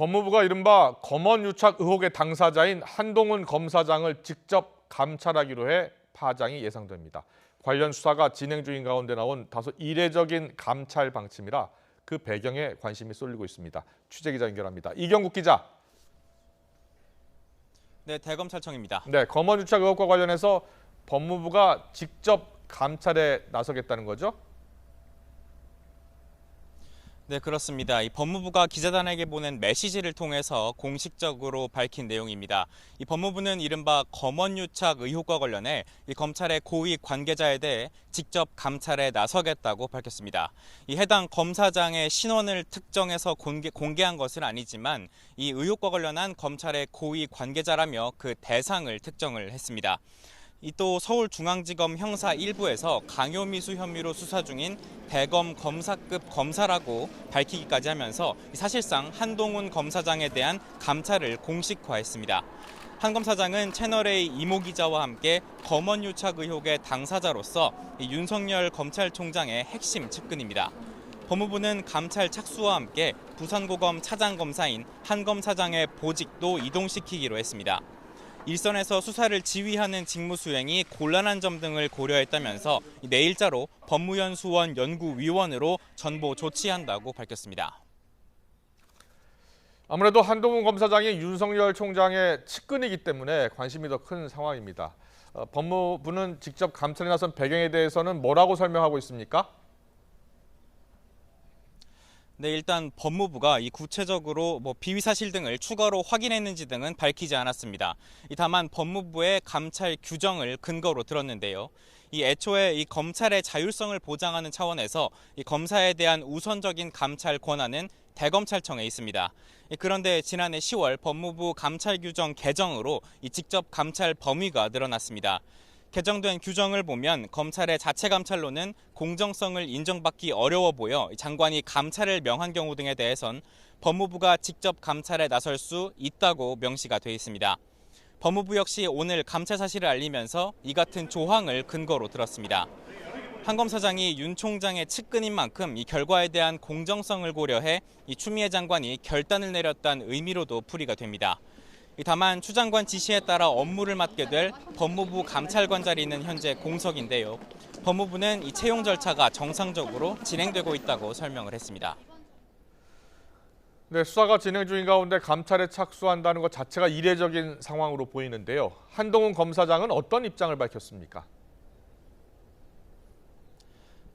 법무부가 이른바 검언유착 의혹의 당사자인 한동훈 검사장을 직접 감찰하기로 해 파장이 예상됩니다. 관련 수사가 진행 중인 가운데 나온 다소 이례적인 감찰 방침이라 그 배경에 관심이 쏠리고 있습니다. 취재기자 연결합니다. 이경국 기자. 네, 대검찰청입니다. 네, 검언유착 의혹과 관련해서 법무부가 직접 감찰에 나서겠다는 거죠? 네, 그렇습니다. 이 법무부가 기자단에게 보낸 메시지를 통해서 공식적으로 밝힌 내용입니다. 이 법무부는 이른바 검언유착 의혹과 관련해 이 검찰의 고위 관계자에 대해 직접 감찰에 나서겠다고 밝혔습니다. 이 해당 검사장의 신원을 특정해서 공개한 것은 아니지만 이 의혹과 관련한 검찰의 고위 관계자라며 그 대상을 특정을 했습니다. 또 서울중앙지검 형사 1부에서 강요미수 혐의로 수사 중인 대검 검사급 검사라고 밝히기까지 하면서 사실상 한동훈 검사장에 대한 감찰을 공식화했습니다. 한 검사장은 채널A 이모 기자와 함께 검언유착 의혹의 당사자로서 윤석열 검찰총장의 핵심 측근입니다. 법무부는 감찰 착수와 함께 부산고검 차장검사인 한 검사장의 보직도 이동시키기로 했습니다. 일선에서 수사를 지휘하는 직무 수행이 곤란한 점 등을 고려했다면서 내일자로 법무연수원 연구위원으로 전보 조치한다고 밝혔습니다. 아무래도 한동훈 검사장이 윤석열 총장의 측근이기 때문에 관심이 더 큰 상황입니다. 법무부는 직접 감찰에 나선 배경에 대해서는 뭐라고 설명하고 있습니까? 네, 일단 법무부가 이 구체적으로 비위 사실 등을 추가로 확인했는지 등은 밝히지 않았습니다. 다만 법무부의 감찰 규정을 근거로 들었는데요. 애초에 이 검찰의 자율성을 보장하는 차원에서 이 검사에 대한 우선적인 감찰 권한은 대검찰청에 있습니다. 그런데 지난해 10월 법무부 감찰 규정 개정으로 직접 감찰 범위가 늘어났습니다. 개정된 규정을 보면 검찰의 자체 감찰로는 공정성을 인정받기 어려워 보여 장관이 감찰을 명한 경우 등에 대해선 법무부가 직접 감찰에 나설 수 있다고 명시가 돼 있습니다. 법무부 역시 오늘 감찰 사실을 알리면서 이 같은 조항을 근거로 들었습니다. 한 검사장이 윤 총장의 측근인 만큼 이 결과에 대한 공정성을 고려해 추미애 장관이 결단을 내렸다는 의미로도 풀이가 됩니다. 다만 추 장관 지시에 따라 업무를 맡게 될 법무부 감찰관 자리는 현재 공석인데요. 법무부는 이 채용 절차가 정상적으로 진행되고 있다고 설명을 했습니다. 네, 수사가 진행 중인 가운데 감찰에 착수한다는 것 자체가 이례적인 상황으로 보이는데요. 한동훈 검사장은 어떤 입장을 밝혔습니까?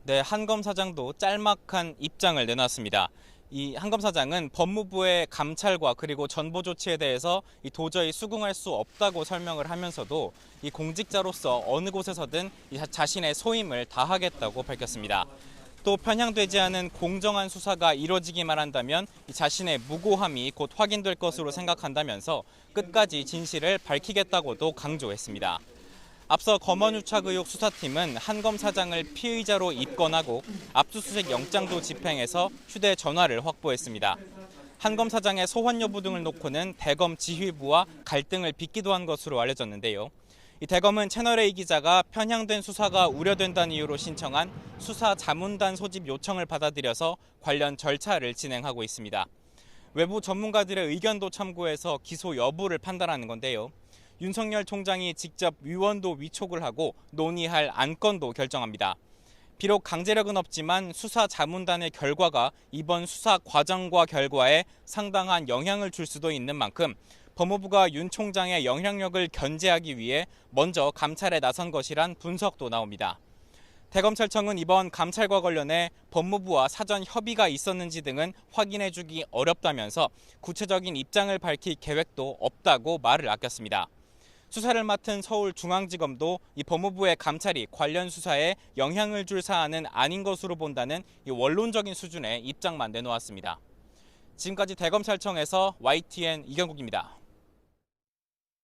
네, 한 검사장도 짤막한 입장을 내놨습니다. 한 검사장은 법무부의 감찰과 그리고 전보 조치에 대해서 도저히 수긍할 수 없다고 설명을 하면서도 공직자로서 어느 곳에서든 자신의 소임을 다하겠다고 밝혔습니다. 또 편향되지 않은 공정한 수사가 이뤄지기만 한다면 자신의 무고함이 곧 확인될 것으로 생각한다면서 끝까지 진실을 밝히겠다고도 강조했습니다. 앞서 검언유착 의혹 수사팀은 한 검사장을 피의자로 입건하고 압수수색 영장도 집행해서 휴대전화를 확보했습니다. 한 검사장의 소환 여부 등을 놓고는 대검 지휘부와 갈등을 빚기도 한 것으로 알려졌는데요. 대검은 채널A 기자가 편향된 수사가 우려된다는 이유로 신청한 수사 자문단 소집 요청을 받아들여서 관련 절차를 진행하고 있습니다. 외부 전문가들의 의견도 참고해서 기소 여부를 판단하는 건데요. 윤석열 총장이 직접 위원도 위촉을 하고 논의할 안건도 결정합니다. 비록 강제력은 없지만 수사 자문단의 결과가 이번 수사 과정과 결과에 상당한 영향을 줄 수도 있는 만큼 법무부가 윤 총장의 영향력을 견제하기 위해 먼저 감찰에 나선 것이란 분석도 나옵니다. 대검찰청은 이번 감찰과 관련해 법무부와 사전 협의가 있었는지 등은 확인해주기 어렵다면서 구체적인 입장을 밝힐 계획도 없다고 말을 아꼈습니다. 수사를 맡은 서울중앙지검도 이 법무부의 감찰이 관련 수사에 영향을 줄 사안은 아닌 것으로 본다는 원론적인 수준의 입장만 내놓았습니다. 지금까지 대검찰청에서 YTN 이경국입니다.